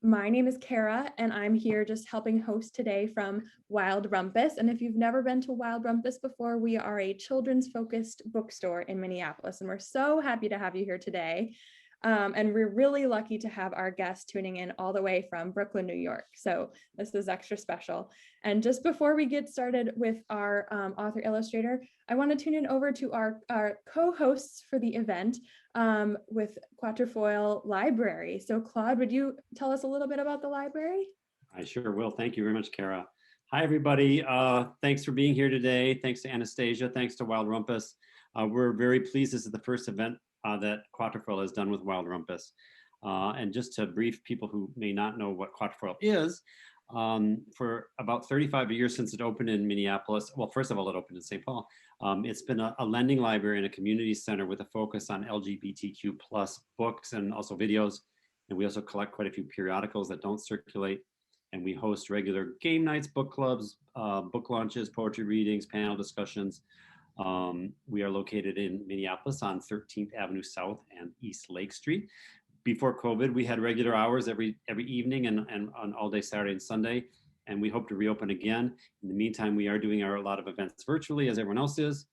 My name is Kara, and I'm here just helping host today from Wild Rumpus. And if you've never been to Wild Rumpus before, we are a children's focused bookstore in Minneapolis, and we're so happy to have you here today. And we're really lucky to have our guest tuning in all the way from Brooklyn, New York. So this is extra special. And just before we get started with our author illustrator, I want to tune in over to our co-hosts for the event with Quatrefoil Library. So Claude, would you tell us a little bit about the library? I sure will. Thank you very much, Kara. Hi, everybody. Thanks for being here today. Thanks to Anastasia. Thanks to Wild Rumpus. We're very pleased. This is the first event that Quatrefoil has done with Wild Rumpus. And just to brief people who may not know what Quatrefoil is, for about 35 years since it opened in Minneapolis, well, first of all, it opened in St. Paul. It's been a lending library and a community center with a focus on LGBTQ plus books and also videos. And we also collect quite a few periodicals that don't circulate. And we host regular game nights, book clubs, book launches, poetry readings, panel discussions. We are located in Minneapolis on 13th Avenue South and East Lake Street. Before COVID, we had regular hours every evening and on all day Saturday and Sunday, and we hope to reopen again. In the meantime, we are doing a lot of events virtually, as everyone else is.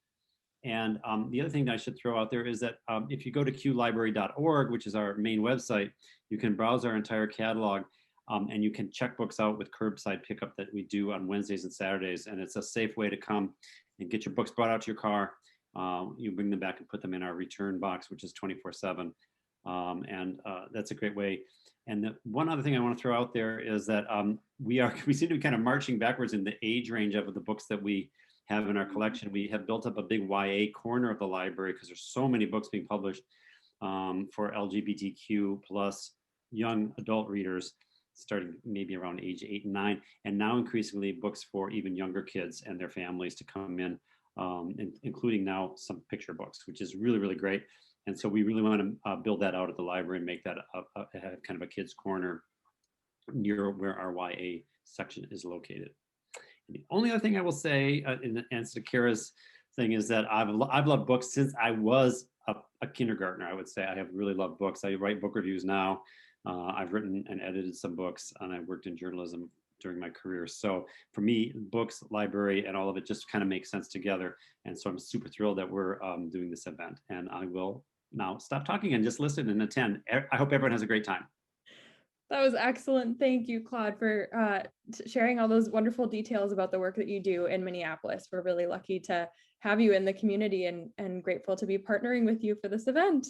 And the other thing that I should throw out there is that if you go to qlibrary.org, which is our main website, you can browse our entire catalog. And you can check books out with curbside pickup that we do on Wednesdays and Saturdays. And it's a safe way to come and get your books brought out to your car. You bring them back and put them in our return box, which is 24/7. And that's a great way. And the one other thing I want to throw out there is that we seem to be kind of marching backwards in the age range of the books that we have in our collection. We have built up a big YA corner of the library because there's so many books being published for LGBTQ plus young adult readers, starting maybe around age 8 and 9, and now increasingly books for even younger kids and their families to come in, including now some picture books, which is really, really great. And so we really want to build that out at the library and make that kind of a kids corner near where our YA section is located. And the only other thing I will say in answer to Kara's thing is that I've loved books since I was a kindergartner. I would say I have really loved books. I write book reviews now. I've written and edited some books, and I worked in journalism during my career. So for me, books, library, and all of it just kind of makes sense together. And so I'm super thrilled that we're doing this event. And I will now stop talking and just listen and attend. I hope everyone has a great time. That was excellent. Thank you, Claude, for sharing all those wonderful details about the work that you do in Minneapolis. We're really lucky to have you in the community and grateful to be partnering with you for this event.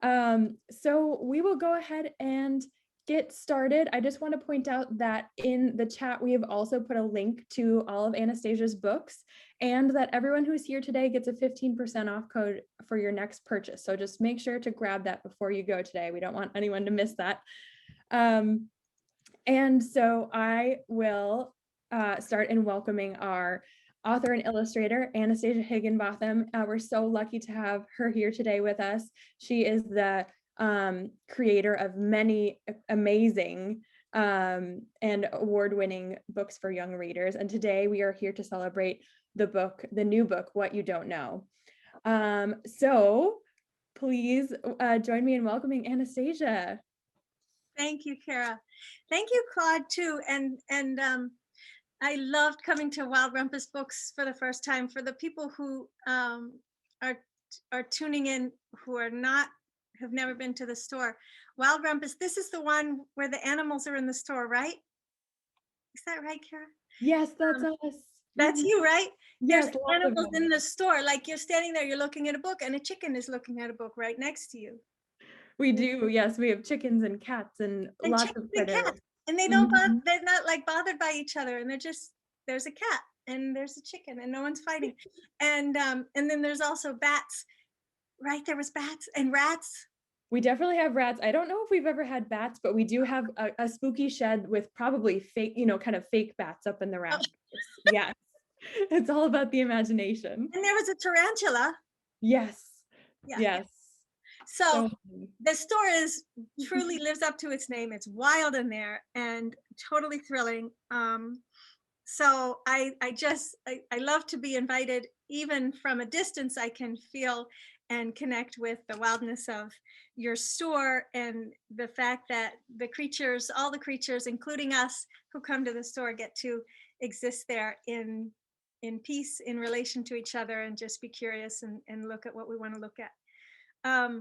So we will go ahead and get started. I just want to point out that in the chat, we have also put a link to all of Anastasia's books, and that everyone who's here today gets a 15% off code for your next purchase. So just make sure to grab that before you go today. We don't want anyone to miss that. And so I will start in welcoming our author and illustrator, Anastasia Higginbotham. We're so lucky to have her here today with us. She is the creator of many amazing and award-winning books for young readers. And today we are here to celebrate the new book, What You Don't Know. So please join me in welcoming Anastasia. Thank you, Kara. Thank you, Claude, too. And I loved coming to Wild Rumpus Books for the first time. For the people who are tuning in who have never been to the store, Wild Rumpus, this is the one where the animals are in the store, right? Is that right, Kara? Yes, that's us. That's you, right? Yes, there's animals in the store, like you're standing there, you're looking at a book, and a chicken is looking at a book right next to you. We do, yes. We have chickens and cats and lots of critters. And they don't they're not like bothered by each other, and they're just, there's a cat and there's a chicken and no one's fighting. And then there's also bats, right? There was bats and rats. We definitely have rats. I don't know if we've ever had bats, but we do have a spooky shed with probably fake, kind of fake bats up in the rafters. Yes, it's all about the imagination. And there was a tarantula. Yes, yeah. Yes. So the store truly lives up to its name. It's wild in there and totally thrilling. So I love to be invited. Even from a distance, I can feel and connect with the wildness of your store and the fact that the creatures, all the creatures, including us who come to the store, get to exist there in peace, in relation to each other, and just be curious and look at what we want to look at. I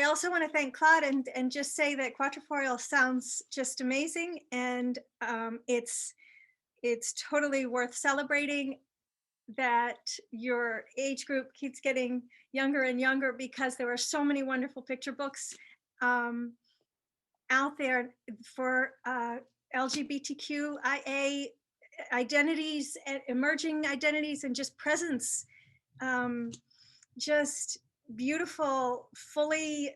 also want to thank Claude and just say that Quatrefoil sounds just amazing, and it's totally worth celebrating that your age group keeps getting younger and younger, because there are so many wonderful picture books out there for LGBTQIA identities, and emerging identities, and just presence. Just beautiful, fully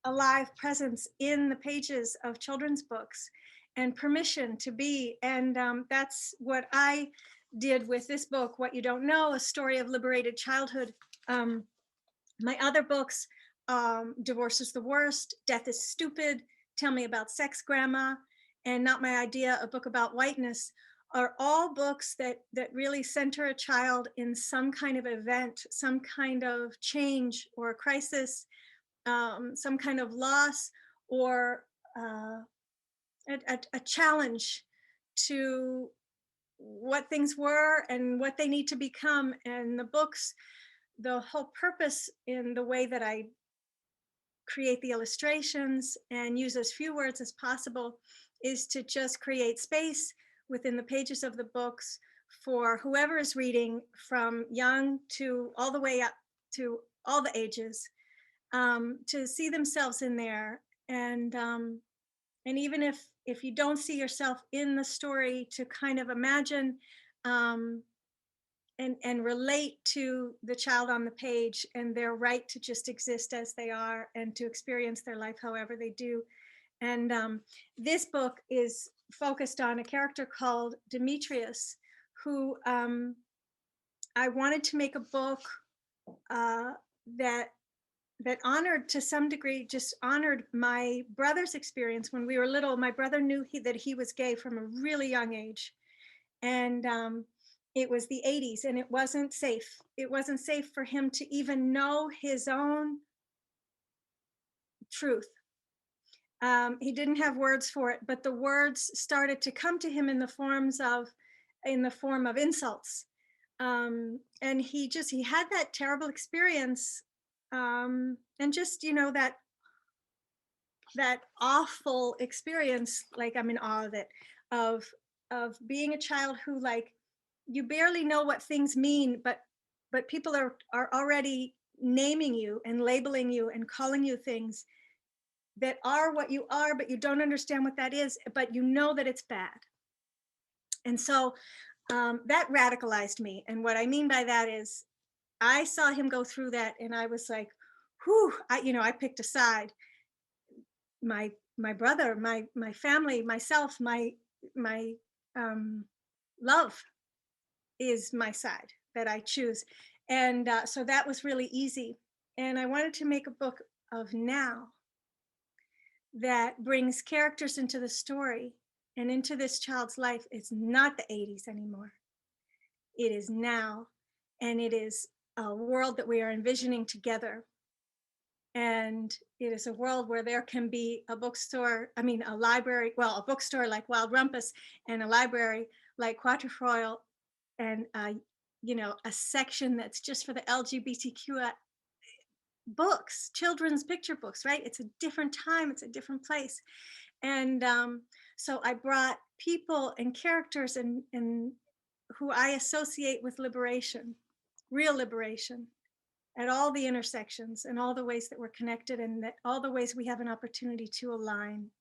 alive presence in the pages of children's books, and permission to be. And that's what I did with this book, What You Don't Know, A Story of Liberated Childhood. My other books, Divorce is the Worst, Death is Stupid, Tell Me About Sex, Grandma, and Not My Idea, a book about whiteness, are all books that really center a child in some kind of event, some kind of change or crisis, some kind of loss, or a challenge to what things were and what they need to become. And the books, the whole purpose in the way that I create the illustrations and use as few words as possible is to just create space within the pages of the books for whoever is reading, from young to all the way up to all the ages, to see themselves in there. And even if you don't see yourself in the story, to kind of imagine and relate to the child on the page and their right to just exist as they are and to experience their life however they do. And this book is focused on a character called Demetrius, who I wanted to make a book that honored, to some degree, just honored my brother's experience when we were little. My brother knew that he was gay from a really young age. And it was the 80s, and it wasn't safe. It wasn't safe for him to even know his own truth. He didn't have words for it, but the words started to come to him in the form of insults. And he had that terrible experience, and just, that awful experience, like, I'm in awe of it, of being a child who, like, you barely know what things mean, but people are already naming you and labeling you and calling you things that are what you are, but you don't understand what that is, but you know that it's bad. And so that radicalized me. And what I mean by that is, I saw him go through that, and I was like, whew, I picked a side. My brother, my family, myself, my love is my side that I choose. And so that was really easy. And I wanted to make a book of now that brings characters into the story and into this child's life. It's not the 80s anymore. It is now. And it is a world that we are envisioning together. And it is a world where there can be a bookstore, a library, well, a bookstore like Wild Rumpus, and a library like Quatrefoil, and a section that's just for the LGBTQ books, children's picture books, right? It's a different time, it's a different place. And so I brought people and characters and who I associate with liberation, real liberation, at all the intersections and all the ways that we're connected, and that all the ways we have an opportunity to align,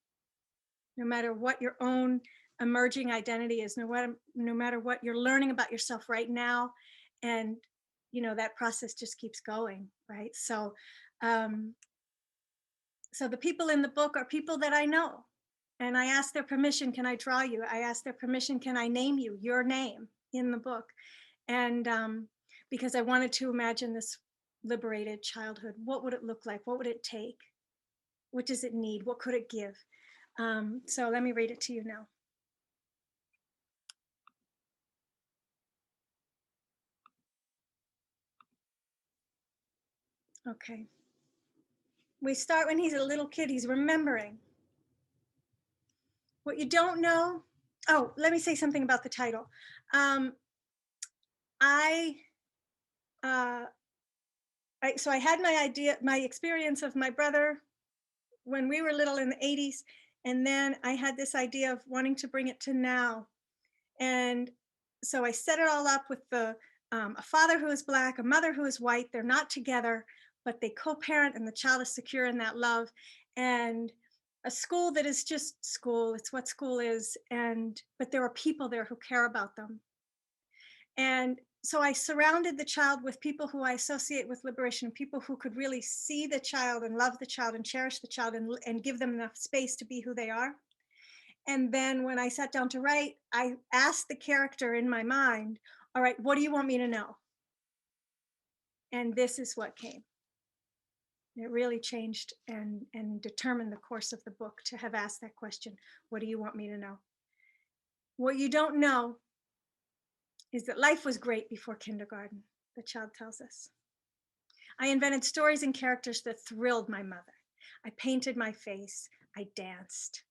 no matter what your own emerging identity is, no matter what you're learning about yourself right now. And that process just keeps going, right? So so the people in the book are people that I know, and I ask their permission, can I draw you? I ask their permission, can I name you, your name, in the book? And because I wanted to imagine this liberated childhood. What would it look like? What would it take? What does it need? What could it give? So let me read it to you now. Okay. we start when he's a little kid. He's remembering. What you don't know, oh, let me say something about the title. So I had my experience of my brother when we were little in the 80s. And then I had this idea of wanting to bring it to now. And so I set it all up with a father who is Black, a mother who is white. They're not together, but they co-parent, and the child is secure in that love. And a school that is just school. It's what school is. But there are people there who care about them. And so I surrounded the child with people who I associate with liberation, people who could really see the child and love the child and cherish the child and give them enough space to be who they are. And then when I sat down to write, I asked the character in my mind, all right, what do you want me to know? And this is what came. It really changed and determined the course of the book to have asked that question. What do you want me to know? What you don't know is that life was great before kindergarten, the child tells us. I invented stories and characters that thrilled my mother. I painted my face. I danced.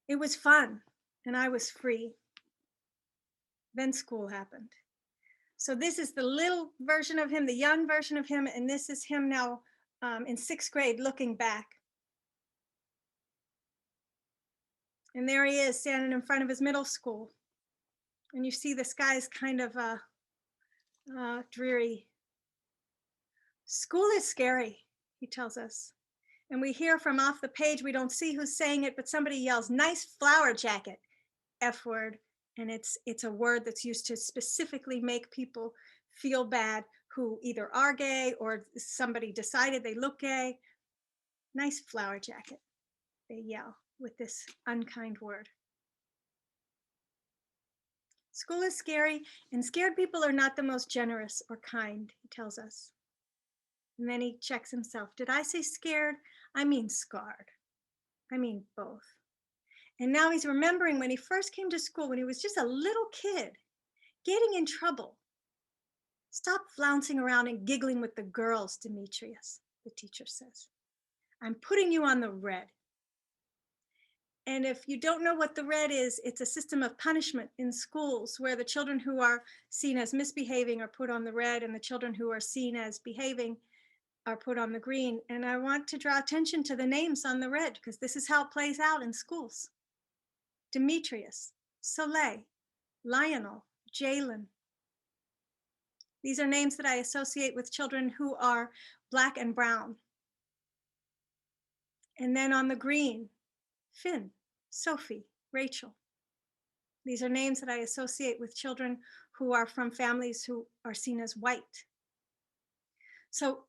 It was fun, and I was free. Then school happened. So this is the little version of him, the young version of him, and this is him now in 6th grade looking back. And there he is standing in front of his middle school. And you see the sky is kind of dreary. School is scary, he tells us. And we hear from off the page, we don't see who's saying it, but somebody yells, nice flower jacket, F word. And it's a word that's used to specifically make people feel bad who either are gay or somebody decided they look gay. Nice flower jacket, they yell with this unkind word. School is scary, and scared people are not the most generous or kind, he tells us. And then he checks himself. Did I say scared? I mean scarred. I mean both. And now he's remembering when he first came to school, when he was just a little kid, getting in trouble. Stop flouncing around and giggling with the girls, Demetrius, the teacher says. I'm putting you on the red. And if you don't know what the red is, it's a system of punishment in schools where the children who are seen as misbehaving are put on the red and the children who are seen as behaving are put on the green. And I want to draw attention to the names on the red because this is how it plays out in schools. Demetrius, Soleil, Lionel, Jalen. These are names that I associate with children who are Black and brown. And then on the green, Finn, Sophie, Rachel. These are names that I associate with children who are from families who are seen as white. So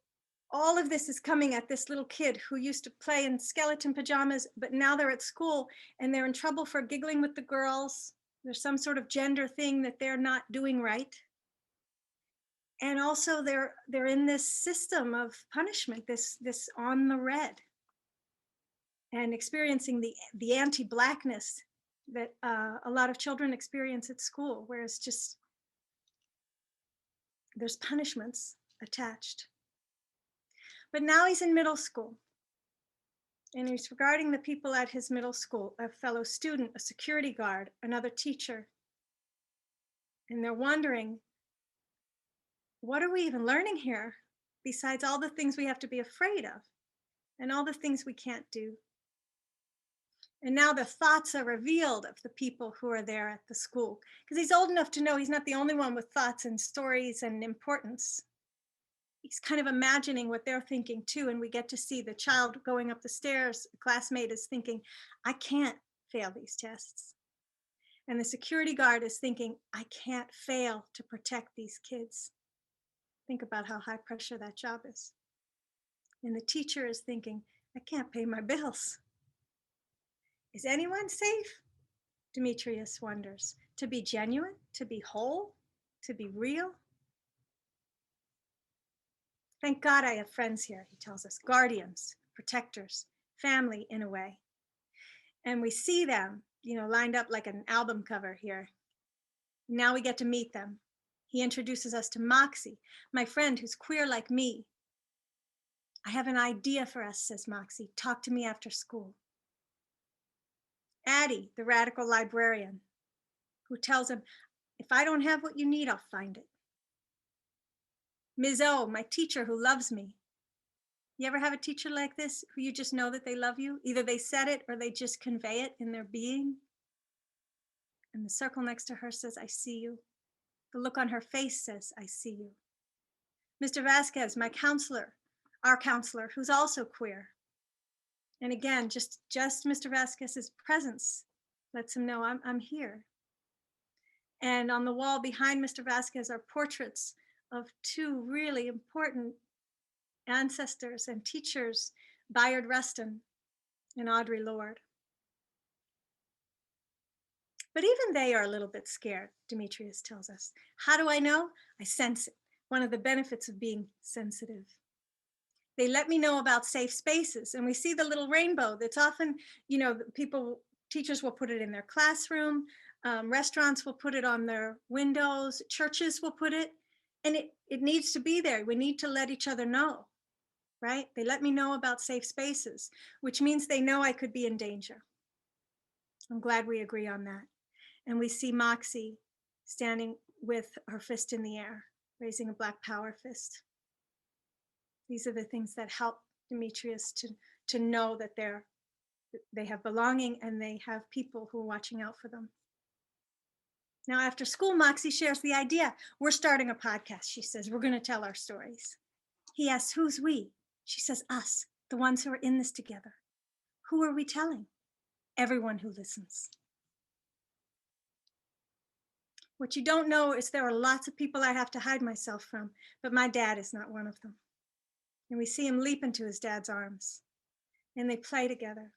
all of this is coming at this little kid who used to play in skeleton pajamas, but now they're at school and they're in trouble for giggling with the girls. There's some sort of gender thing that they're not doing right. And also they're in this system of punishment, this on the red, and experiencing the anti-Blackness that a lot of children experience at school, where it's just, there's punishments attached. But now he's in middle school, and he's regarding the people at his middle school, a fellow student, a security guard, another teacher. And they're wondering, what are we even learning here besides all the things we have to be afraid of and all the things we can't do? And now the thoughts are revealed of the people who are there at the school, because he's old enough to know he's not the only one with thoughts and stories and importance. He's kind of imagining what they're thinking too. And we get to see the child going up the stairs, a classmate is thinking, I can't fail these tests. And the security guard is thinking, I can't fail to protect these kids. Think about how high pressure that job is. And the teacher is thinking, I can't pay my bills. Is anyone safe? Demetrius wonders. To be genuine, to be whole, to be real? Thank God I have friends here, he tells us, guardians, protectors, family in a way. And we see them, lined up like an album cover here. Now we get to meet them. He introduces us to Moxie, my friend who's queer like me. I have an idea for us, says Moxie. Talk to me after school. Addie, the radical librarian, who tells him, if I don't have what you need, I'll find it. Ms. O, my teacher who loves me. You ever have a teacher like this who you just know that they love you? Either they said it or they just convey it in their being. And the circle next to her says, I see you. The look on her face says, I see you. Mr. Vasquez, my counselor, our counselor, who's also queer. And again, just Mr. Vasquez's presence lets him know I'm here. And on the wall behind Mr. Vasquez are portraits of two really important ancestors and teachers, Bayard Rustin and Audre Lorde. But even they are a little bit scared, Demetrius tells us. How do I know? I sense it. One of the benefits of being sensitive. They let me know about safe spaces, and we see the little rainbow that's often, teachers will put it in their classroom, restaurants will put it on their windows, churches will put it, and it needs to be there. We need to let each other know, right? They let me know about safe spaces, which means they know I could be in danger. I'm glad we agree on that. And we see Moxie standing with her fist in the air, raising a Black Power fist. These are the things that help Demetrius to know that they have belonging and they have people who are watching out for them. Now, after school, Moxie shares the idea. We're starting a podcast, she says. We're going to tell our stories. He asks, who's we? She says, us, the ones who are in this together. Who are we telling? Everyone who listens. What you don't know is there are lots of people I have to hide myself from, but my dad is not one of them. And we see him leap into his dad's arms, and they play together.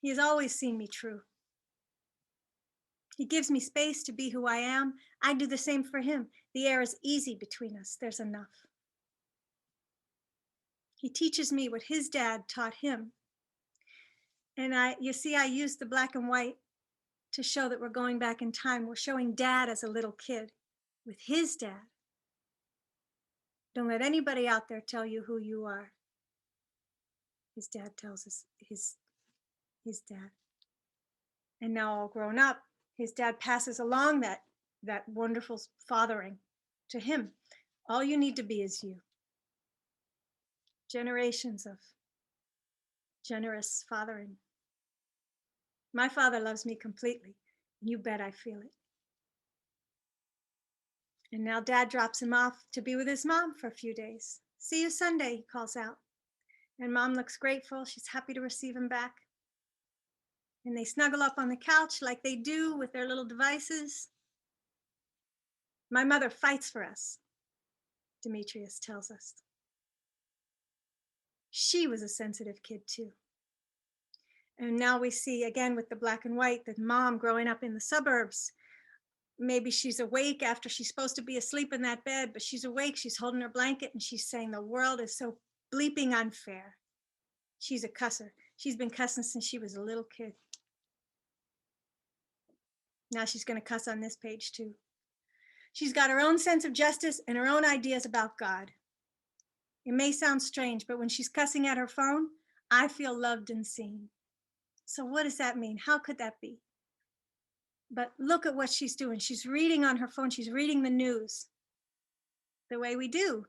He has always seen me true. He gives me space to be who I am. I do the same for him. The air is easy between us. There's enough. He teaches me what his dad taught him. And you see, I use the black and white to show that we're going back in time. We're showing dad as a little kid with his dad. Don't let anybody out there tell you who you are. His dad tells us his dad. And now all grown up, his dad passes along that wonderful fathering to him. All you need to be is you. Generations of generous fathering. My father loves me completely. You bet I feel it. And now dad drops him off to be with his mom for a few days. See you Sunday, he calls out. And mom looks grateful. She's happy to receive him back. And they snuggle up on the couch like they do with their little devices. My mother fights for us, Demetrius tells us. She was a sensitive kid too. And now we see again with the black and white that mom growing up in the suburbs, maybe she's awake after she's supposed to be asleep in that bed, but she's awake, she's holding her blanket and she's saying the world is so bleeping unfair. She's a cusser. She's been cussing since she was a little kid. Now she's going to cuss on this page too. She's got her own sense of justice and her own ideas about God. It may sound strange, but when she's cussing at her phone, I feel loved and seen. So what does that mean? How could that be? But look at what she's doing. She's reading on her phone. She's reading the news the way we do.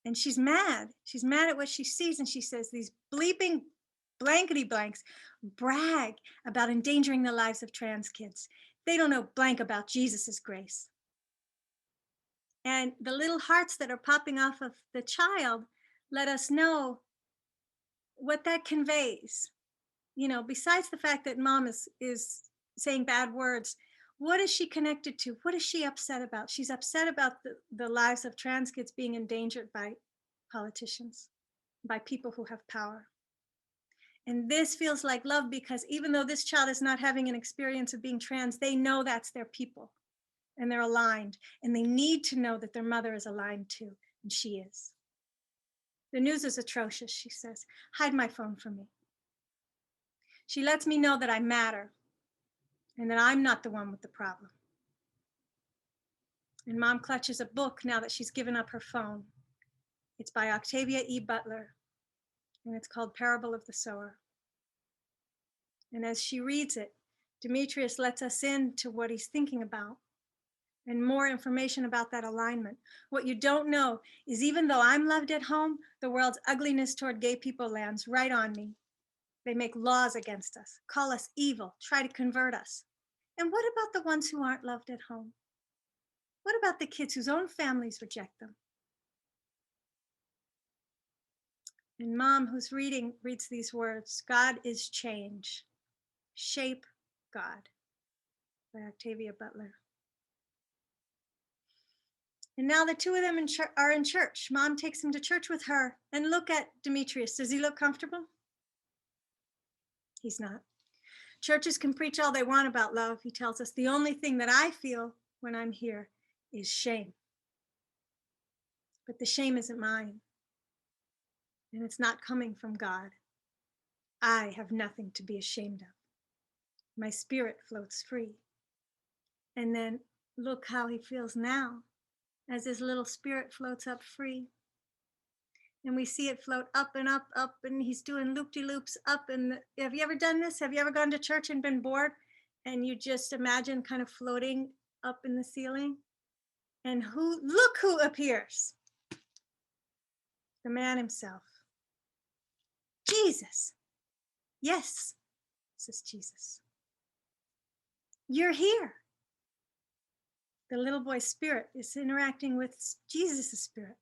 And she's mad. She's mad at what she sees. And she says, these bleeping blankety blanks brag about endangering the lives of trans kids. They don't know blank about Jesus's grace. And the little hearts that are popping off of the child let us know what that conveys. You know, besides the fact that mom is saying bad words, what is she connected to? What is she upset about? She's upset about the lives of trans kids being endangered by politicians, by people who have power. And this feels like love because even though this child is not having an experience of being trans, they know that's their people and they're aligned and they need to know that their mother is aligned too, and she is. The news is atrocious, she says. Hide my phone from me. She lets me know that I matter and that I'm not the one with the problem. And Mom clutches a book now that she's given up her phone. It's by Octavia E. Butler, and it's called Parable of the Sower. And as she reads it, Demetrius lets us into what he's thinking about and more information about that alignment. What you don't know is even though I'm loved at home, the world's ugliness toward gay people lands right on me. They make laws against us, call us evil, try to convert us. And what about the ones who aren't loved at home? What about the kids whose own families reject them? And Mom, who's reading, reads these words, God is change. Shape God, by Octavia Butler. And now the two of them are in church. Mom takes him to church with her. And look at Demetrius. Does he look comfortable? He's not. Churches can preach all they want about love, he tells us. The only thing that I feel when I'm here is shame. But the shame isn't mine. And it's not coming from God. I have nothing to be ashamed of. My spirit floats free. And then look how he feels now as his little spirit floats up free. And we see it float up, and he's doing loop-de-loops up. And have you ever done this? Have you ever gone to church and been bored? And you just imagine kind of floating up in the ceiling? And look who appears. The man himself. Jesus. Yes, says Jesus. You're here. The little boy's spirit is interacting with Jesus' spirit.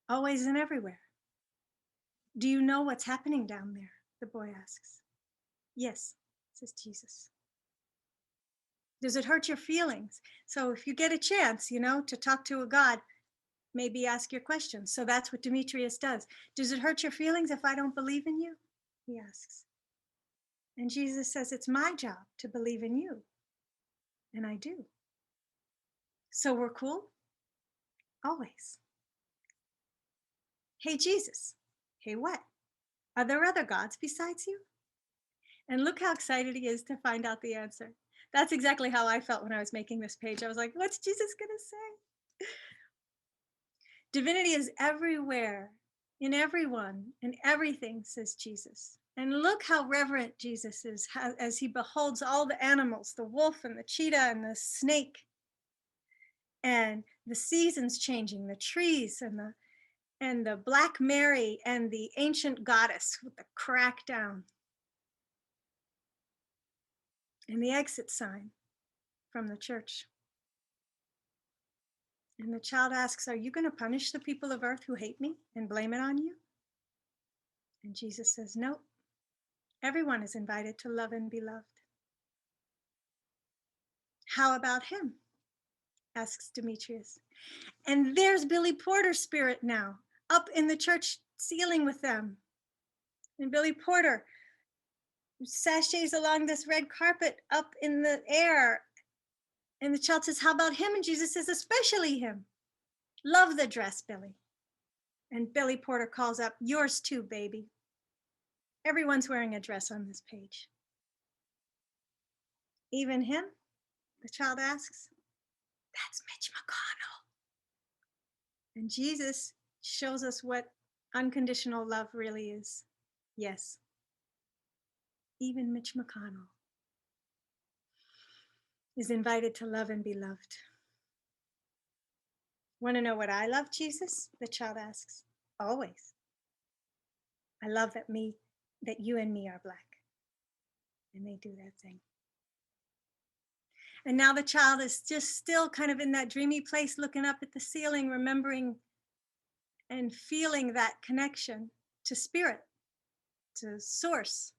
Always and everywhere. Do you know what's happening down there? The boy asks. Yes, says Jesus. Does it hurt your feelings? So if you get a chance, to talk to a God, maybe ask your questions. So that's what Demetrius does. Does it hurt your feelings if I don't believe in you? He asks. And Jesus says, it's my job to believe in you. And I do. So we're cool? Always. Hey, Jesus. Hey, what? Are there other gods besides you? And look how excited he is to find out the answer. That's exactly how I felt when I was making this page. I was like, what's Jesus going to say? Divinity is everywhere, in everyone, in everything, says Jesus. And look how reverent Jesus is as he beholds all the animals, the wolf and the cheetah and the snake, and the seasons changing, the trees and the Black Mary and the ancient goddess with the crack down. And the exit sign from the church. And the child asks, are you going to punish the people of earth who hate me and blame it on you? And Jesus says, no. Everyone is invited to love and be loved. How about him? Asks Demetrius. And there's Billy Porter's spirit now, up in the church ceiling with them. And Billy Porter sashays along this red carpet up in the air. And the child says, how about him? And Jesus says, especially him. Love the dress, Billy. And Billy Porter calls up, yours too, baby. Everyone's wearing a dress on this page. Even him? The child asks. That's Mitch McConnell. And Jesus shows us what unconditional love really is. Yes. Even Mitch McConnell is invited to love and be loved. Want to know what I love, Jesus? The child asks. Always. I love that you and me are Black. And they do their thing. And now the child is just still kind of in that dreamy place, looking up at the ceiling, remembering and feeling that connection to spirit, to source.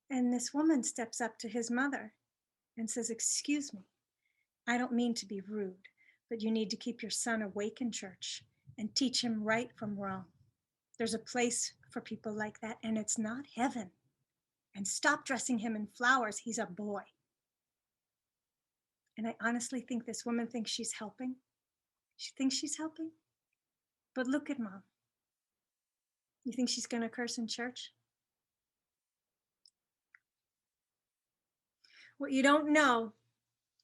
And this woman steps up to his mother and says, excuse me, I don't mean to be rude, but you need to keep your son awake in church and teach him right from wrong. There's a place for people like that, and it's not heaven. And stop dressing him in flowers. He's a boy. And I honestly think this woman thinks she's helping. She thinks she's helping. But look at Mom. You think she's going to curse in church? What you don't know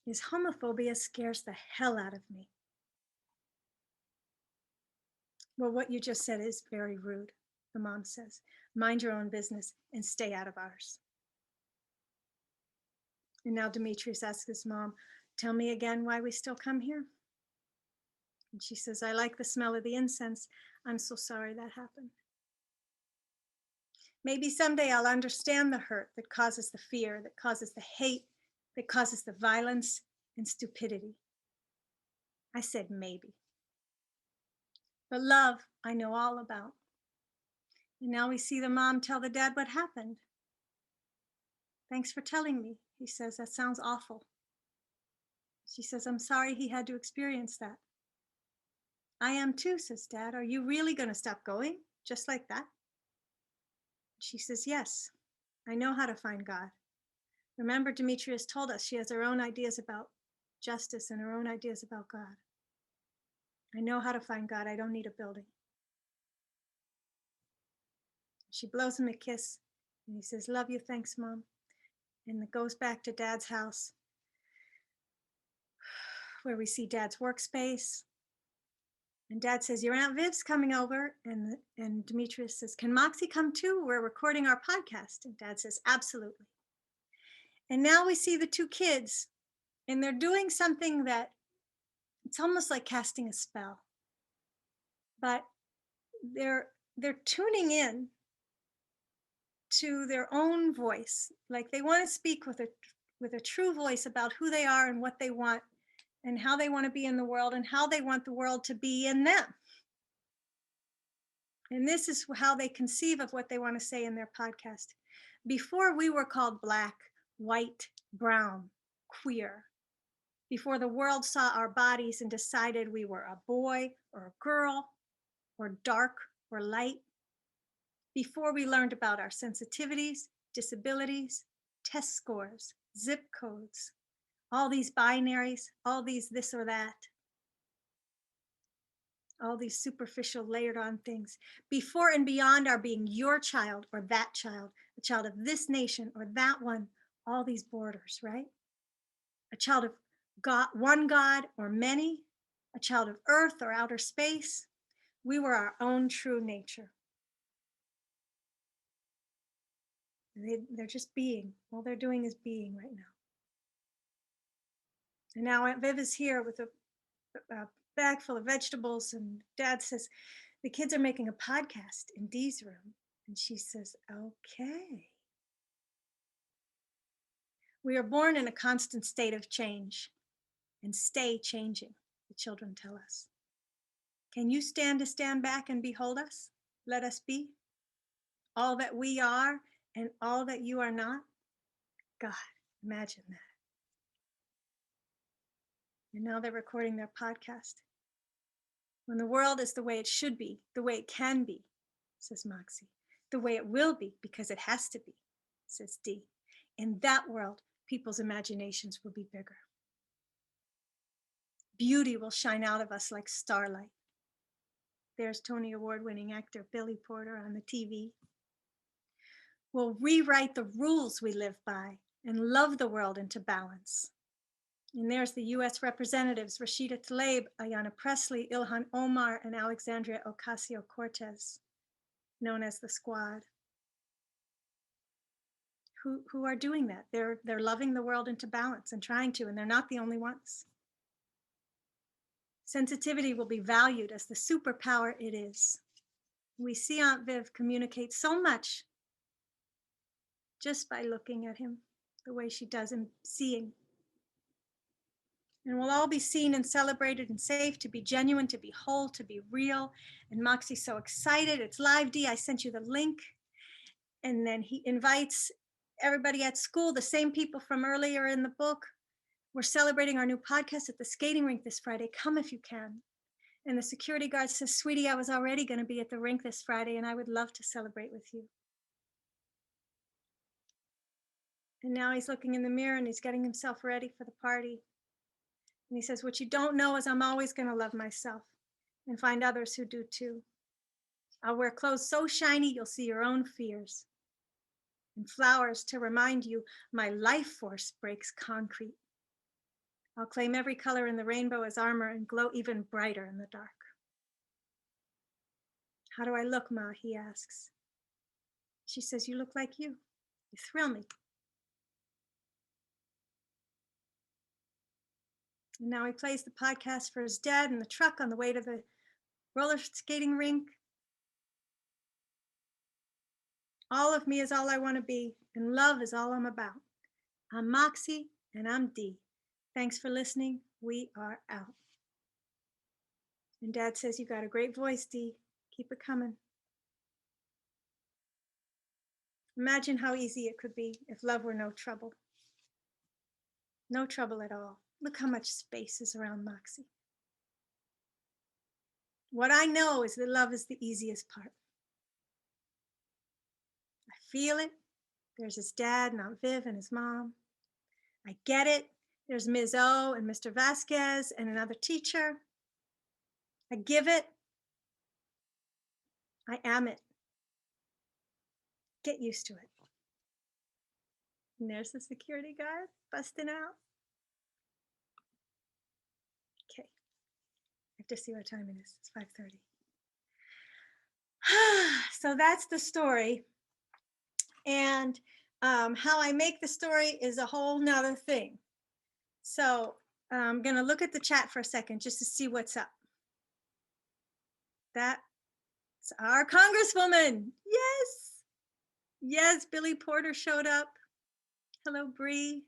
His homophobia scares the hell out of me. Well, what you just said is very rude, the mom says. Mind your own business and stay out of ours. And now Demetrius asks his mom, tell me again why we still come here. And she says, I like the smell of the incense. I'm so sorry that happened. Maybe someday I'll understand the hurt that causes the fear, that causes the hate, that causes the violence and stupidity. I said maybe. But love, I know all about. And now we see the mom tell the dad what happened. Thanks for telling me, he says. That sounds awful. She says, I'm sorry he had to experience that. I am too, says Dad. Are you really going to stop going? Just like that? She says, yes, I know how to find God. Remember, Demetrius told us she has her own ideas about justice and her own ideas about God. I know how to find God. I don't need a building. She blows him a kiss, and he says, love you, thanks, Mom. And it goes back to Dad's house, where we see Dad's workspace. And Dad says, your Aunt Viv's coming over. And Demetrius says, can Moxie come too? We're recording our podcast. And Dad says, absolutely. And now we see the two kids, and they're doing something that it's almost like casting a spell. But they're tuning in to their own voice. Like they want to speak with a true voice about who they are and what they want and how they want to be in the world and how they want the world to be in them. And this is how they conceive of what they want to say in their podcast. Before we were called black, white, brown, queer. Before the world saw our bodies and decided we were a boy or a girl or dark or light. Before we learned about our sensitivities, disabilities, test scores, zip codes, all these binaries, all these this or that, all these superficial layered on things. Before and beyond our being your child or that child, a child of this nation or that one, all these borders, right? A child of God, one God or many, a child of earth or outer space. We were our own true nature. They're just being. All they're doing is being right now. And now Aunt Viv is here with a bag full of vegetables, and Dad says, the kids are making a podcast in Dee's room. And she says, okay. We are born in a constant state of change and stay changing, the children tell us. Can you stand back and behold us? Let us be all that we are and all that you are not. God, imagine that. And now they're recording their podcast. When the world is the way it should be, the way it can be, says Moxie. The way it will be, because it has to be, says Dee. In that world, people's imaginations will be bigger. Beauty will shine out of us like starlight. There's Tony Award-winning actor Billy Porter on the TV. We'll rewrite the rules we live by and love the world into balance. And there's the US representatives, Rashida Tlaib, Ayanna Pressley, Ilhan Omar, and Alexandria Ocasio-Cortez, known as the Squad, who are doing that. They're loving the world into balance and trying to, and they're not the only ones. Sensitivity will be valued as the superpower it is. We see Aunt Viv communicate so much just by looking at him the way she does and seeing. And we'll all be seen and celebrated and safe, to be genuine, to be whole, to be real. And Moxie's so excited. It's live, Dee. I sent you the link. And then he invites everybody at school, the same people from earlier in the book. We're celebrating our new podcast at the skating rink this Friday. Come if you can. And the security guard says, sweetie, I was already going to be at the rink this Friday, and I would love to celebrate with you. And now he's looking in the mirror and he's getting himself ready for the party. And he says, what you don't know is I'm always going to love myself and find others who do too. I'll wear clothes so shiny you'll see your own fears. And flowers to remind you my life force breaks concrete. I'll claim every color in the rainbow as armor and glow even brighter in the dark. How do I look, Ma? He asks. She says, you look like you. You thrill me. And now he plays the podcast for his dad in the truck on the way to the roller skating rink. All of me is all I want to be, and love is all I'm about. I'm Moxie, and I'm Dee. Thanks for listening. We are out. And Dad says, you got a great voice, Dee. Keep it coming. Imagine how easy it could be if love were no trouble. No trouble at all. Look how much space is around Moxie. What I know is that love is the easiest part. I feel it. There's his dad and Aunt Viv and his mom. I get it. There's Ms. O and Mr. Vasquez and another teacher. I give it. I am it. Get used to it. And there's the security guard busting out. Okay. I have to see what time it is. It's 5:30. So that's the story. And how I make the story is a whole nother thing. So I'm going to look at the chat for a second just to see what's up. That's our Congresswoman. Yes. Yes, Billy Porter showed up. Hello, Bree.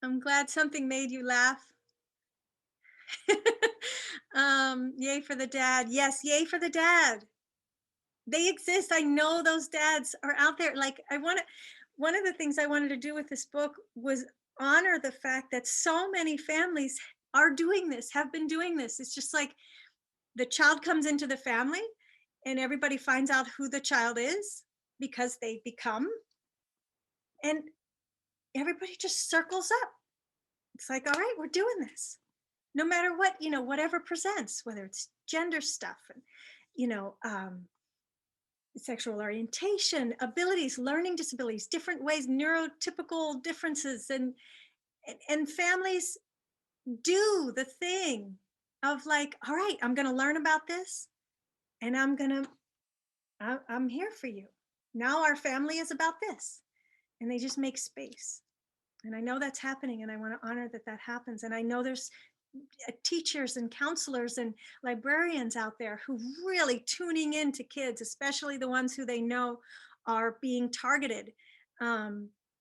I'm glad something made you laugh. Yay for the dad. Yes, yay for the dad. They exist. I know those dads are out there. Like one of the things I wanted to do with this book was honor the fact that so many families are doing this, have been doing this. It's just like the child comes into the family and everybody finds out who the child is because they become, and everybody just circles up. It's like, all right, we're doing this. No matter what, whatever presents, whether it's gender stuff and, sexual orientation, abilities, learning disabilities, different ways, neurotypical differences, and families do the thing of like, all right, I'm going to learn about this and I'm here for you. Now our family is about this, and they just make space. And I know that's happening, and I want to honor that happens. And I know there's teachers and counselors and librarians out there who really tuning into kids, especially the ones who they know are being targeted,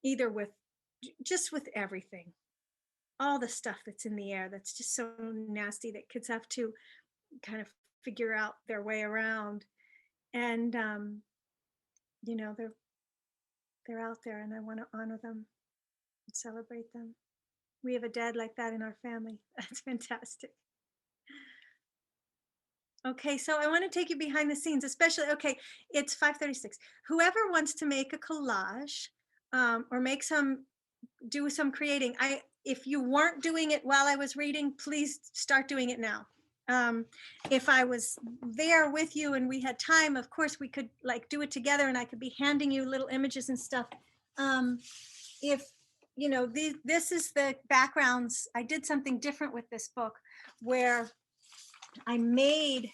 either with everything, all the stuff that's in the air that's just so nasty that kids have to kind of figure out their way around. And they're out there, and I want to honor them and celebrate them. We have a dad like that in our family. That's fantastic. Okay, so I want to take you behind the scenes, especially, okay, it's 5:36. Whoever wants to make a collage or do some creating, if you weren't doing it while I was reading, please start doing it now. If I was there with you and we had time, of course we could like do it together and I could be handing you little images and stuff. This is the backgrounds. I did something different with this book where I made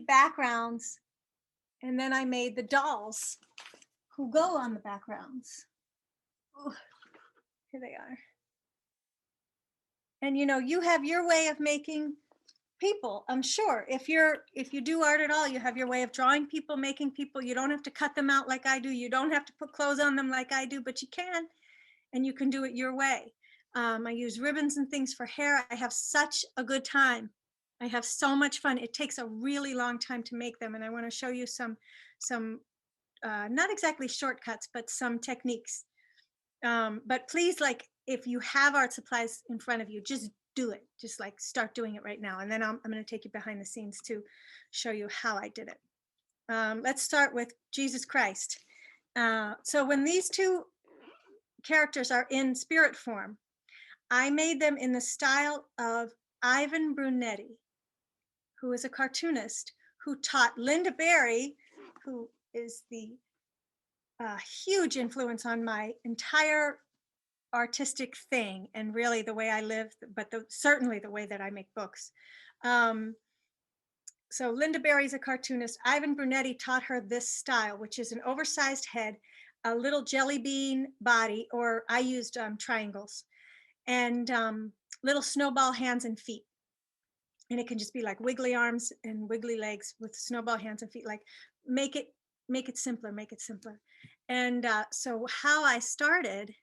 backgrounds, and then I made the dolls who go on the backgrounds. Ooh, here they are. And you have your way of making people. I'm sure if you do art at all, you have your way of drawing people, making people. You don't have to cut them out like I do. You don't have to put clothes on them like I do, but you can, and you can do it your way. I use ribbons and things for hair. I have such a good time. I have so much fun. It takes a really long time to make them, and I want to show you some not exactly shortcuts, but some techniques. But please, like, if you have art supplies in front of you, just do it. Just like start doing it right now. And then I'm going to take you behind the scenes to show you how I did it. Let's start with Jesus Christ. So when these two characters are in spirit form, I made them in the style of Ivan Brunetti, who is a cartoonist who taught Linda Berry, who is the huge influence on my entire artistic thing, and really the way I live, but certainly the way that I make books. So Linda Berry's a cartoonist. Ivan Brunetti taught her this style, which is an oversized head, a little jelly bean body, or I used triangles, and little snowball hands and feet. And it can just be like wiggly arms and wiggly legs with snowball hands and feet. Like make it simpler, make it simpler. And so how I started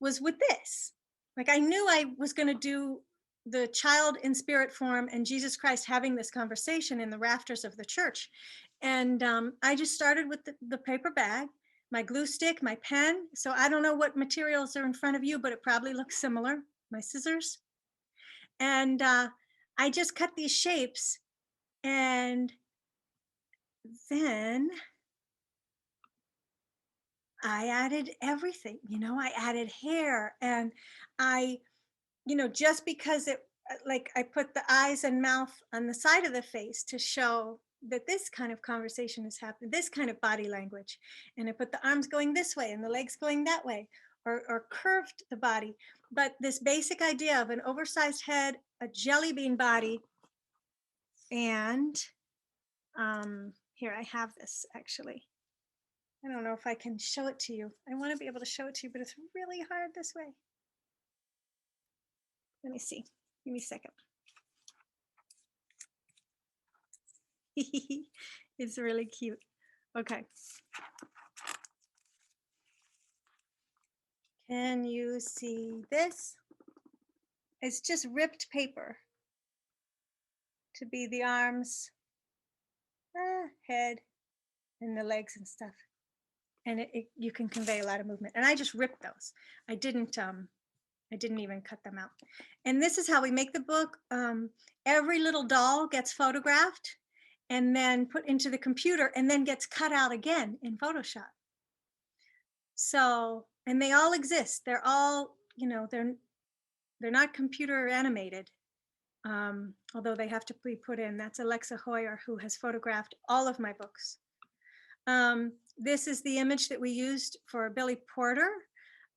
was with this. Like I knew I was going to do the child in spirit form and Jesus Christ having this conversation in the rafters of the church. And I just started with the paper bag, my glue stick, my pen. So I don't know what materials are in front of you, but it probably looks similar. My scissors. And I just cut these shapes, and then I added everything, I added hair, and I, just because it, like I put the eyes and mouth on the side of the face to show that this kind of conversation is happening, this kind of body language. And I put the arms going this way and the legs going that way, or curved the body. But this basic idea of an oversized head, a jelly bean body, and here I have this actually. I don't know if I can show it to you. I want to be able to show it to you, but it's really hard this way. Let me see. Give me a second. It's really cute. Okay. Can you see this? It's just ripped paper to be the arms, head, and the legs and stuff. And you can convey a lot of movement. And I just ripped those. I didn't even cut them out. And this is how we make the book. Every little doll gets photographed and then put into the computer and then gets cut out again in Photoshop. So, and they all exist. They're all, they're not computer animated, although they have to be put in. That's Alexa Hoyer, who has photographed all of my books. This is the image that we used for Billy Porter.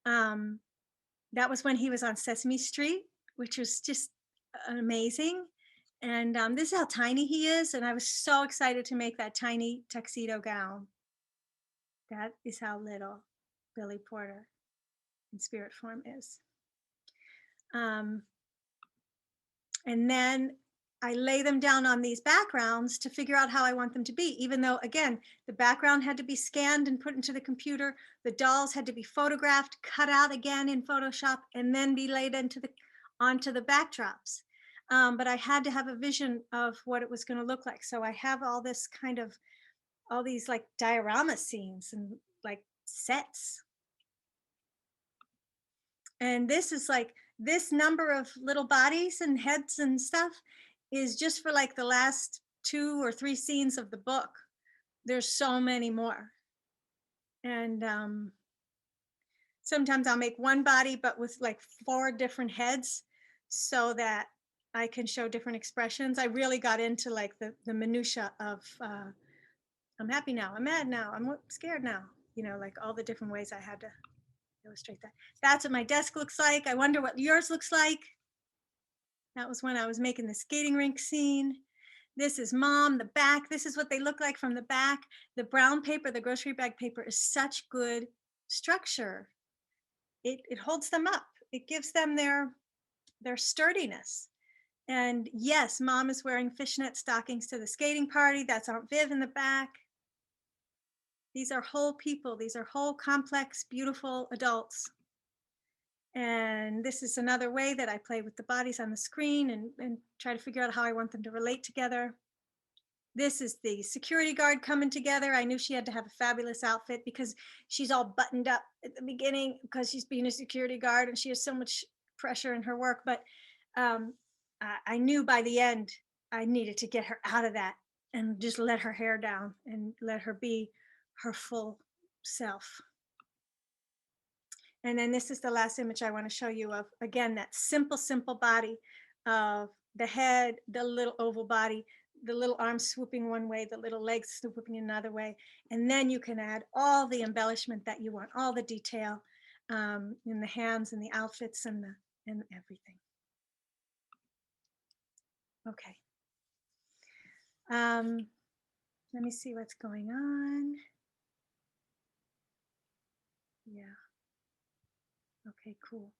That was when he was on Sesame Street, which was just amazing. And this is how tiny he is. And I was so excited to make that tiny tuxedo gown. That is how little Billy Porter in spirit form is. And then I lay them down on these backgrounds to figure out how I want them to be, even though, again, the background had to be scanned and put into the computer. The dolls had to be photographed, cut out again in Photoshop, and then be laid onto the backdrops. But I had to have a vision of what it was going to look like. So I have all these like diorama scenes and like sets. And this is like, this number of little bodies and heads and stuff is just for like the last 2 or 3 scenes of the book. There's so many more. And sometimes I'll make one body, but with like 4 different heads so that I can show different expressions. I really got into like the minutia of, I'm happy now, I'm mad now, I'm scared now, like all the different ways I had to illustrate that. That's what my desk looks like. I wonder what yours looks like. That was when I was making the skating rink scene. This is Mom, the back. This is what they look like from the back. The brown paper, the grocery bag paper, is such good structure. It holds them up. It gives them their sturdiness. And yes, Mom is wearing fishnet stockings to the skating party. That's Aunt Viv in the back. These are whole people. These are whole, complex, beautiful adults. And this is another way that I play with the bodies on the screen and try to figure out how I want them to relate together. This is the security guard coming together. I knew she had to have a fabulous outfit because she's all buttoned up at the beginning because she's being a security guard and she has so much pressure in her work. But I knew by the end I needed to get her out of that and just let her hair down and let her be her full self. And then this is the last image I want to show you of, again, that simple body of the head, the little oval body, the little arms swooping one way, the little legs swooping another way. And then you can add all the embellishment that you want, all the detail. in the hands and the outfits and everything. Okay. Let me see what's going on. Yeah. Okay, cool.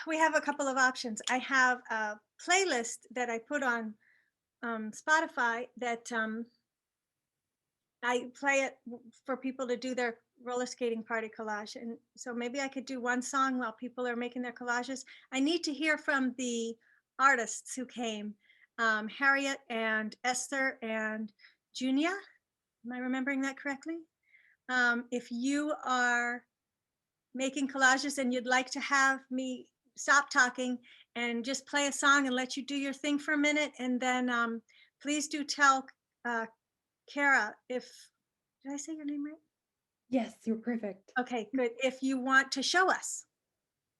We have a couple of options. I have a playlist that I put on Spotify that I play it for people to do their roller skating party collage. And so maybe I could do one song while people are making their collages. I need to hear from the artists who came, Harriet and Esther and Junia. Am I remembering that correctly? If you are making collages and you'd like to have me stop talking and just play a song and let you do your thing for a minute, and then please do tell Kara, did I say your name right? Yes, you're perfect. Okay, good. If you want to show us.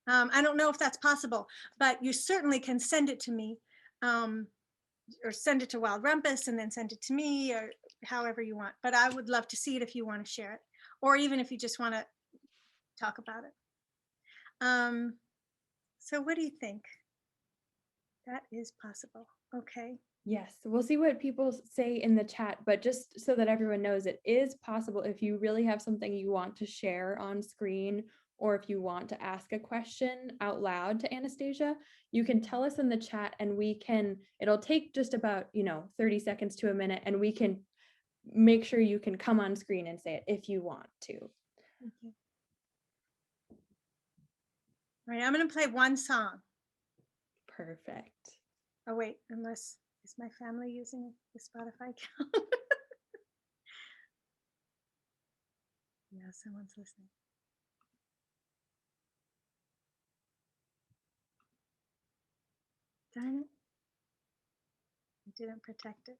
I don't know if that's possible, but you certainly can send it to me, or send it to Wild Rumpus and then send it to me, or however you want. But I would love to see it if you want to share it, or even if you just want to talk about it. So what do you think? That is possible. Okay. Yes, we'll see what people say in the chat, but just so that everyone knows, it is possible if you really have something you want to share on screen, or if you want to ask a question out loud to Anastasia, you can tell us in the chat and it'll take just about, 30 seconds to a minute, and we can make sure you can come on screen and say it if you want to. Okay. All right, I'm going to play one song. Perfect. Oh, wait, is my family using the Spotify account? Yeah, someone's listening. Darn it. I didn't protect it.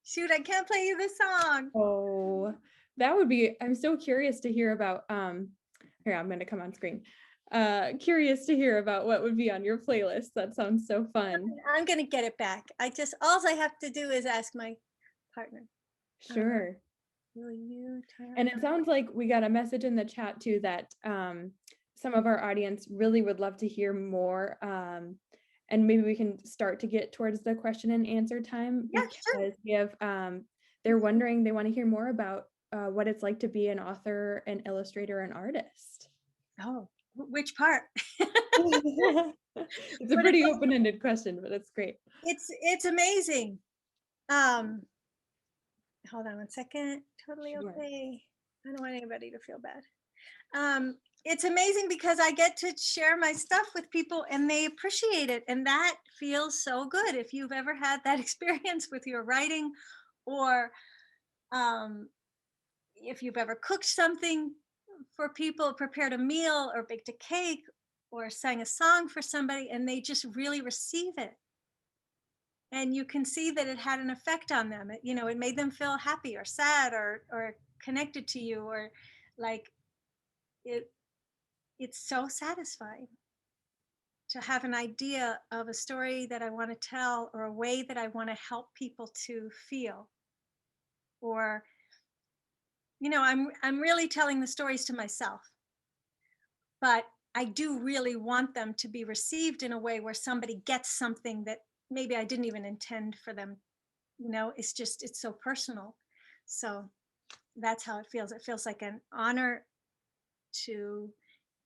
Shoot, I can't play you this song. Oh, I'm so curious to hear about, here, I'm going to come on screen. Curious to hear about what would be on your playlist. That sounds so fun. I'm going to get it back. All I have to do is ask my partner. Sure. Will you turn? And it sounds like we got a message in the chat too that some of our audience really would love to hear more. And maybe we can start to get towards the question and answer time, Yeah, because sure. we have, they're wondering, they want to hear more about what it's like to be an author, an illustrator, an artist. Oh, which part? It's a pretty open-ended question, but it's great. It's amazing. Hold on one second. Totally Sure. okay. I don't want anybody to feel bad. It's amazing because I get to share my stuff with people and they appreciate it. And that feels so good. If you've ever had that experience with your writing, or if you've ever cooked something for people, prepared a meal or baked a cake or sang a song for somebody, and they just really receive it. And you can see that it had an effect on them. It made them feel happy or sad or connected to you, or like it's so satisfying to have an idea of a story that I want to tell, or a way that I want to help people to feel. Or, I'm really telling the stories to myself, but I do really want them to be received in a way where somebody gets something that maybe I didn't even intend for them. It's so personal. So that's how it feels. It feels like an honor to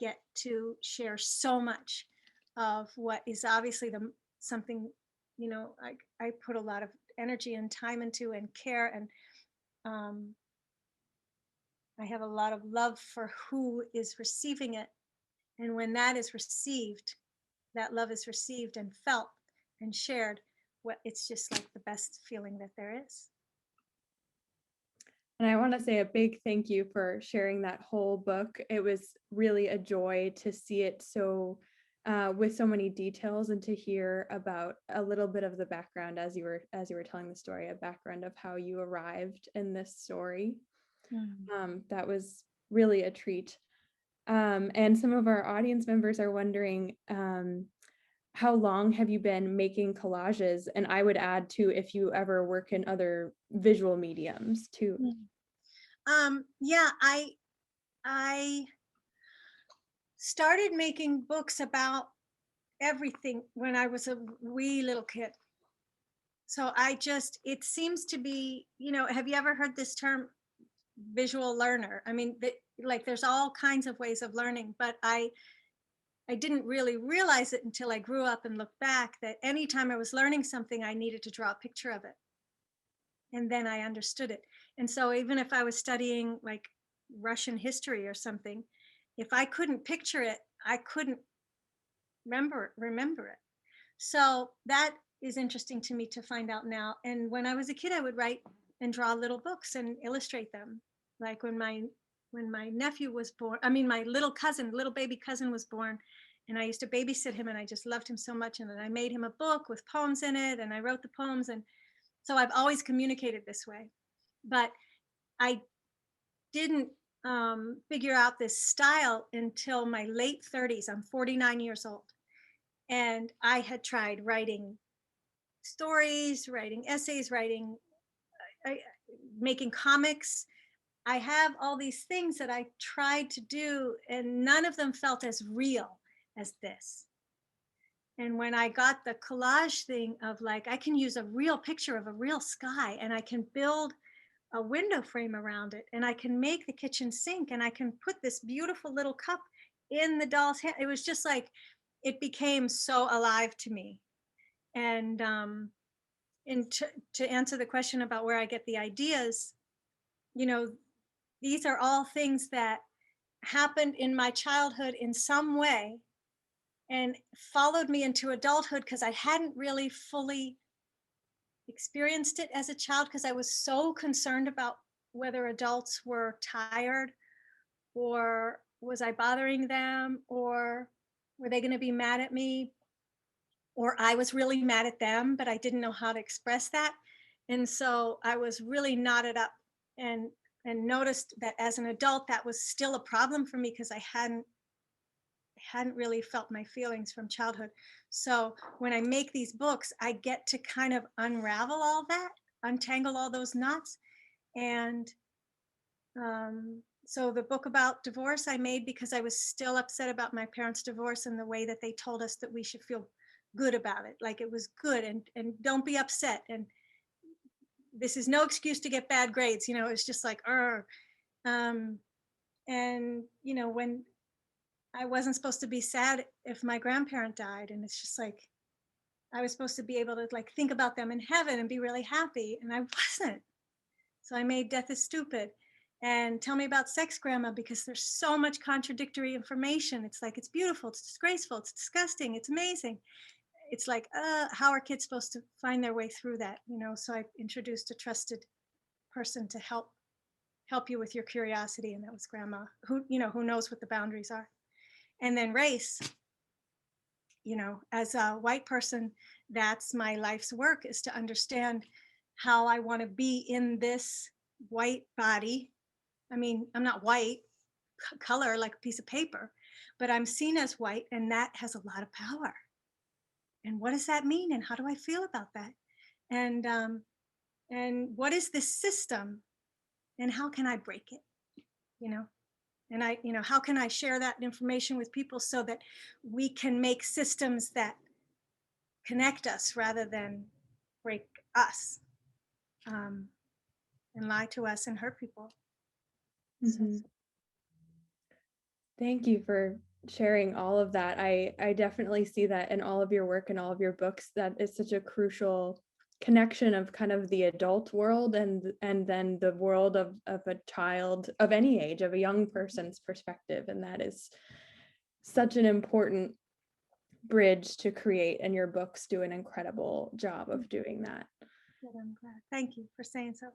get to share so much of what is obviously something, I put a lot of energy and time into, and care, and I have a lot of love for who is receiving it. And when that is received, that love is received and felt and shared, it's just like the best feeling that there is. And I want to say a big thank you for sharing that whole book. It was really a joy to see it with so many details, and to hear about a little bit of the background as you were telling the story, a background of how you arrived in this story. That was really a treat. And some of our audience members are wondering, how long have you been making collages? And I would add too, if you ever work in other visual mediums too. Yeah, I started making books about everything when I was a wee little kid. So it seems to be, have you ever heard this term visual learner? I mean, like there's all kinds of ways of learning, but I didn't really realize it until I grew up and looked back that anytime I was learning something, I needed to draw a picture of it. And then I understood it. And so even if I was studying like Russian history or something, if I couldn't picture it, I couldn't remember it. So that is interesting to me to find out now. And when I was a kid, I would write and draw little books and illustrate them. Like when my nephew was born, I mean, my little baby cousin was born, and I used to babysit him, and I just loved him so much. And then I made him a book with poems in it, and I wrote the poems. And so I've always communicated this way, but I didn't figure out this style until my late 30s. I'm 49 years old. And I had tried writing stories, writing essays, making comics. I have all these things that I tried to do, and none of them felt as real as this. And when I got the collage thing of like, I can use a real picture of a real sky, and I can build a window frame around it, and I can make the kitchen sink, and I can put this beautiful little cup in the doll's hand. It was just like, it became so alive to me. And to answer the question about where I get the ideas, these are all things that happened in my childhood in some way and followed me into adulthood, because I hadn't really fully experienced it as a child, because I was so concerned about whether adults were tired, or was I bothering them, or were they going to be mad at me, or I was really mad at them, but I didn't know how to express that. And so I was really knotted up, and noticed that as an adult, that was still a problem for me, because I hadn't really felt my feelings from childhood. So when I make these books, I get to kind of unravel all that, untangle all those knots. And so the book about divorce I made because I was still upset about my parents' divorce and the way that they told us that we should feel good about it, like it was good, and don't be upset, and this is no excuse to get bad grades. It's just like, and when I wasn't supposed to be sad if my grandparent died, and it's just like I was supposed to be able to like think about them in heaven and be really happy, and I wasn't. So I made Death is Stupid and Tell Me About Sex, Grandma, because there's so much contradictory information. It's like, it's beautiful, it's disgraceful, it's disgusting, it's amazing. It's like, how are kids supposed to find their way through that? So I introduced a trusted person to help you with your curiosity, and that was Grandma, who knows what the boundaries are. And then race, as a white person, that's my life's work, is to understand how I want to be in this white body. I mean, I'm not white color like a piece of paper, but I'm seen as white, and that has a lot of power. And what does that mean? And how do I feel about that? And what is this system? And how can I break it? And how can I share that information with people so that we can make systems that connect us rather than break us, and lie to us and hurt people. Mm-hmm. Thank you for sharing all of that. I definitely see that in all of your work and all of your books, that is such a crucial connection of kind of the adult world and then the world of a child of any age, of a young person's perspective. And that is such an important bridge to create, and your books do an incredible job of doing that. Good, I'm glad. Thank you for saying so.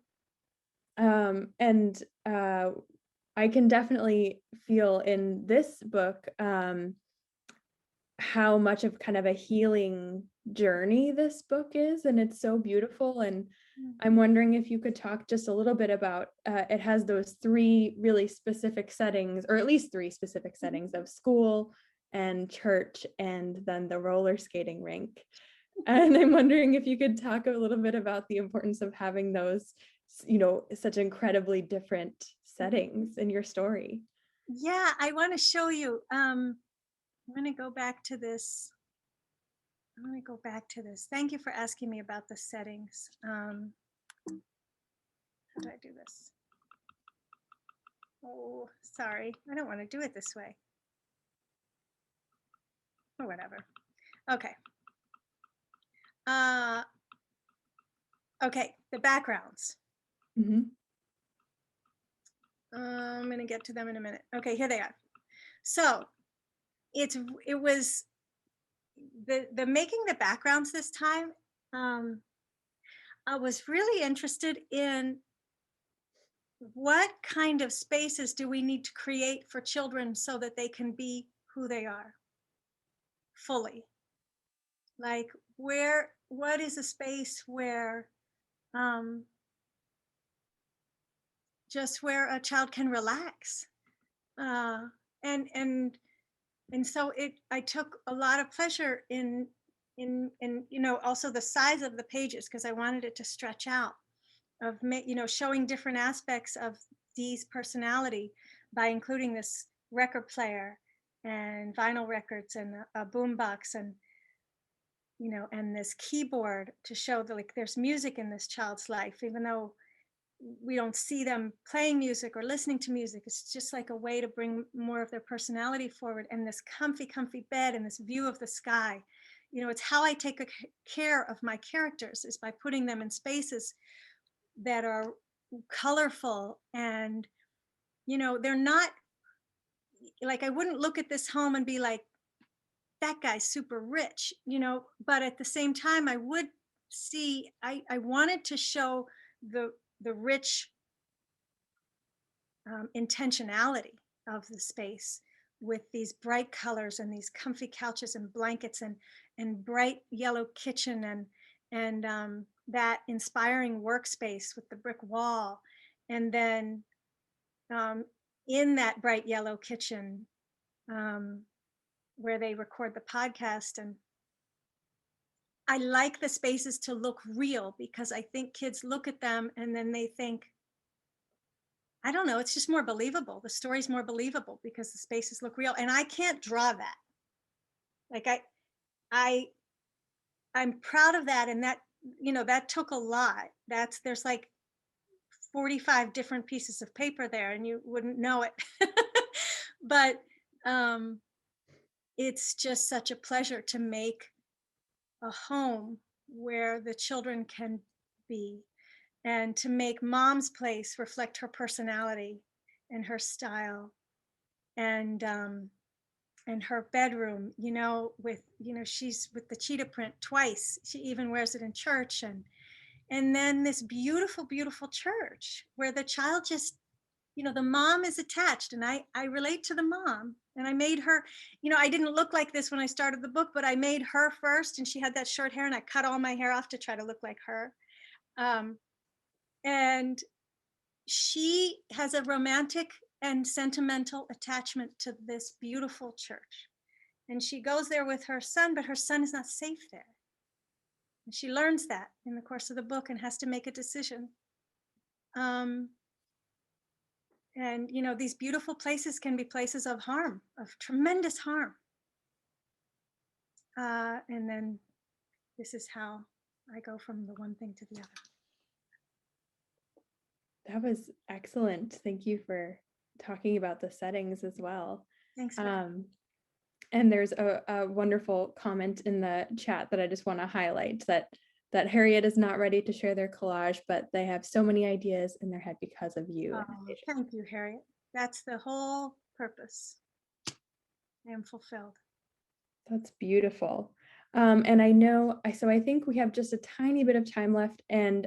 I can definitely feel in this book how much of kind of a healing journey this book is, and it's so beautiful. And I'm wondering if you could talk just a little bit about, it has those three really specific settings, or at least three specific settings, of school and church and then the roller skating rink. And I'm wondering if you could talk a little bit about the importance of having those, such incredibly different settings in your story. Yeah, I want to show you. I'm going to go back to this. Thank you for asking me about the settings. How do I do this? Oh, sorry. I don't want to do it this way. Or whatever. Okay. Okay, the backgrounds. Mm-hmm. I'm going to get to them in a minute. Okay, here they are. So it was the making the backgrounds this time. I was really interested in what kind of spaces do we need to create for children so that they can be who they are fully. Like what is a space where just where a child can relax, and so I took a lot of pleasure in also the size of the pages, because I wanted it to stretch out, of showing different aspects of Dee's personality by including this record player and vinyl records and a boombox and and this keyboard to show that like there's music in this child's life, even though we don't see them playing music or listening to music. It's just like a way to bring more of their personality forward. And this comfy bed and this view of the sky, it's how I take care of my characters, is by putting them in spaces that are colorful. And they're not like, I wouldn't look at this home and be like, that guy's super rich, but at the same time I would see, I wanted to show the rich intentionality of the space, with these bright colors and these comfy couches and blankets and bright yellow kitchen and that inspiring workspace with the brick wall. And then in that bright yellow kitchen where they record the podcast. And I like the spaces to look real, because I think kids look at them and then they think, I don't know, it's just more believable. The story's more believable because the spaces look real. And I can't draw that. Like I'm proud of that. And that, that took a lot. There's like 45 different pieces of paper there and you wouldn't know it. But it's just such a pleasure to make a home where the children can be, and to make Mom's place reflect her personality and her style, and her bedroom, with she's with the cheetah print twice. She even wears it in church, and then this beautiful church where the child just, the mom is attached, and I relate to the mom, and I made her, I didn't look like this when I started the book, but I made her first, and she had that short hair, and I cut all my hair off to try to look like her. And she has a romantic and sentimental attachment to this beautiful church. And she goes there with her son, but her son is not safe there. And she learns that in the course of the book and has to make a decision. And, these beautiful places can be places of harm, of tremendous harm. And then this is how I go from the one thing to the other. That was excellent. Thank you for talking about the settings as well. Thanks. And there's a wonderful comment in the chat that I just want to highlight, that Harriet is not ready to share their collage, but they have so many ideas in their head because of you. Thank you, Harriet. That's the whole purpose. I am fulfilled. That's beautiful. And I think we have just a tiny bit of time left. And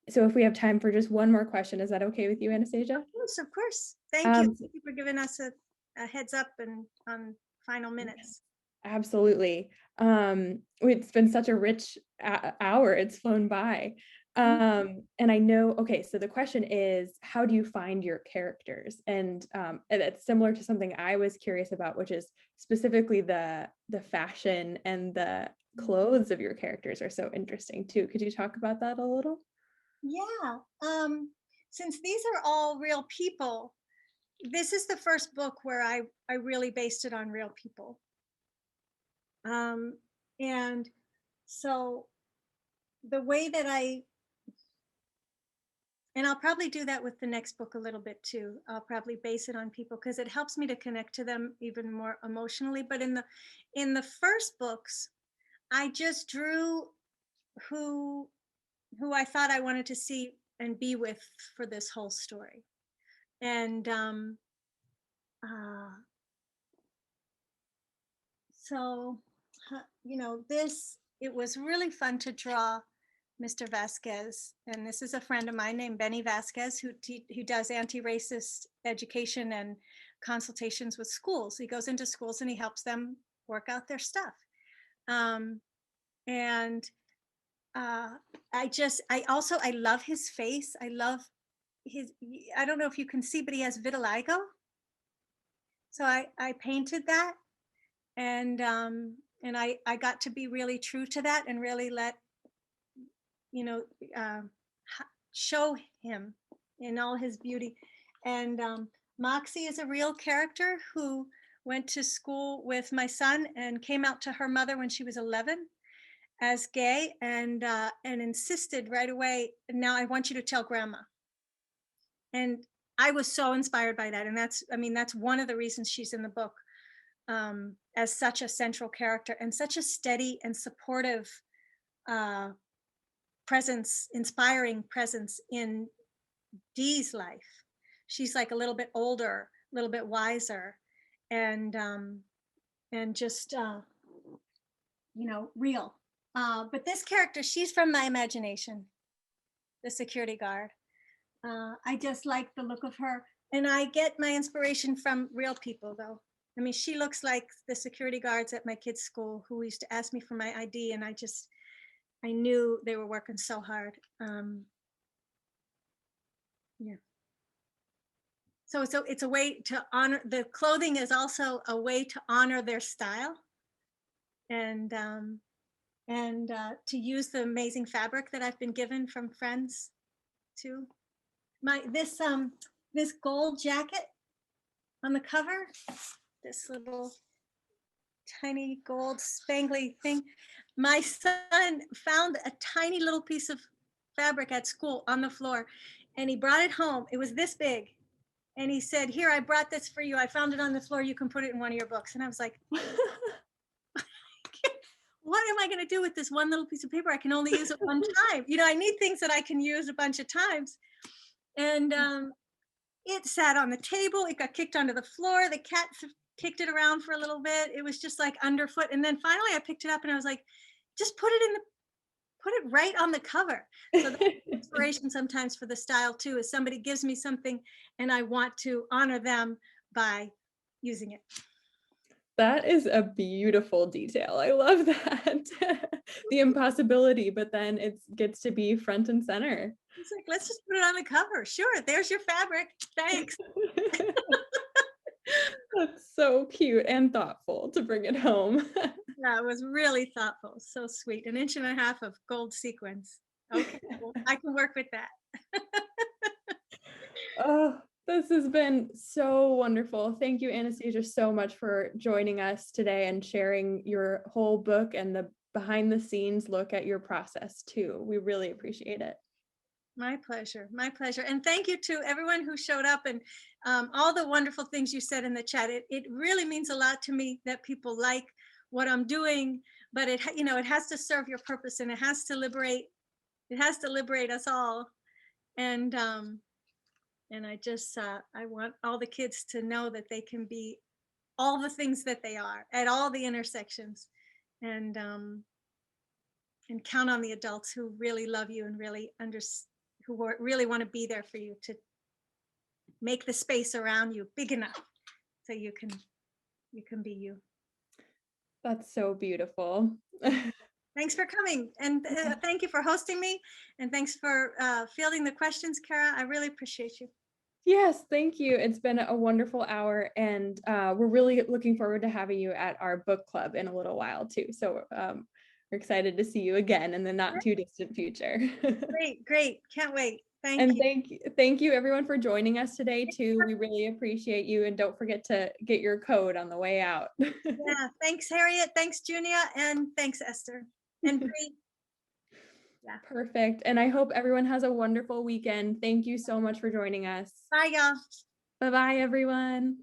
so if we have time for just one more question, is that okay with you, Anastasia? Yes, of course. Thank you. Thank you for giving us a heads up and on final minutes. Absolutely. It's been such a rich hour. It's flown by. And I know, okay, so the question is, how do you find your characters? And it's similar to something I was curious about, which is specifically the fashion and the clothes of your characters are so interesting too. Could you talk about that a little? Yeah. since these are all real people, this is the first book where I really based it on real people. And so the way that and I'll probably do that with the next book a little bit too. I'll probably base it on people because it helps me to connect to them even more emotionally. But in the first books, I just drew who I thought I wanted to see and be with for this whole story. And so, it was really fun to draw Mr. Vasquez. And this is a friend of mine named Benny Vasquez, who does anti-racist education and consultations with schools. He goes into schools and he helps them work out their stuff. I love his face. I love I don't know if you can see, but he has vitiligo. So I painted that, and I got to be really true to that and really let, show him in all his beauty. And Moxie is a real character who went to school with my son and came out to her mother when she was 11 as gay, and insisted right away, now I want you to tell grandma. And I was so inspired by that. And that's one of the reasons she's in the book, as such a central character and such a steady and supportive presence, inspiring presence in Dee's life. She's like a little bit older, a little bit wiser, and just, real. But this character, she's from my imagination, the security guard. I just like the look of her. And I get my inspiration from real people, though. I mean, she looks like the security guards at my kids' school who used to ask me for my ID, and I knew they were working so hard. Yeah. So it's a way to honor, the clothing is also a way to honor their style, and to use the amazing fabric that I've been given from friends too. This gold jacket on the cover, this little tiny gold spangly thing. My son found a tiny little piece of fabric at school on the floor, and he brought it home. It was this big. And he said, "Here, I brought this for you. I found it on the floor. You can put it in one of your books." And I was like, what am I going to do with this one little piece of paper? I can only use it one time. I need things that I can use a bunch of times. And it sat on the table. It got kicked onto the floor. The cat kicked it around for a little bit. It was just like underfoot. And then finally I picked it up and I was like, just put it right on the cover. So the inspiration sometimes for the style too is somebody gives me something and I want to honor them by using it. That is a beautiful detail. I love that. The impossibility, but then it gets to be front and center. It's like, let's just put it on the cover. Sure, there's your fabric. Thanks. That's so cute and thoughtful to bring it home. Yeah, it was really thoughtful. So sweet. 1.5 inches of gold sequins. Okay, well, I can work with that. Oh, this has been so wonderful. Thank you, Anastasia, so much for joining us today and sharing your whole book and the behind the scenes look at your process too. We really appreciate it. My pleasure. My pleasure. And thank you to everyone who showed up and all the wonderful things you said in the chat. It really means a lot to me that people like what I'm doing, but it has to serve your purpose, and it has to liberate us all. And I just, I want all the kids to know that they can be all the things that they are at all the intersections, and count on the adults who really love you and really who really want to be there for you, to make the space around you big enough so you can be you. That's so beautiful. Thanks for coming, and thank you for hosting me, and thanks for fielding the questions, Kara. I really appreciate you. Yes, thank you. It's been a wonderful hour, and we're really looking forward to having you at our book club in a little while too. So we're excited to see you again in the not too distant future. Great. Can't wait. Thank And you. thank you everyone for joining us today too. We really appreciate you, and don't forget to get your code on the way out. Yeah, thanks, Harriet. Thanks, Junia. And thanks, Esther. And Bree. Yeah. Perfect. And I hope everyone has a wonderful weekend. Thank you so much for joining us. Bye, y'all. Bye-bye, everyone.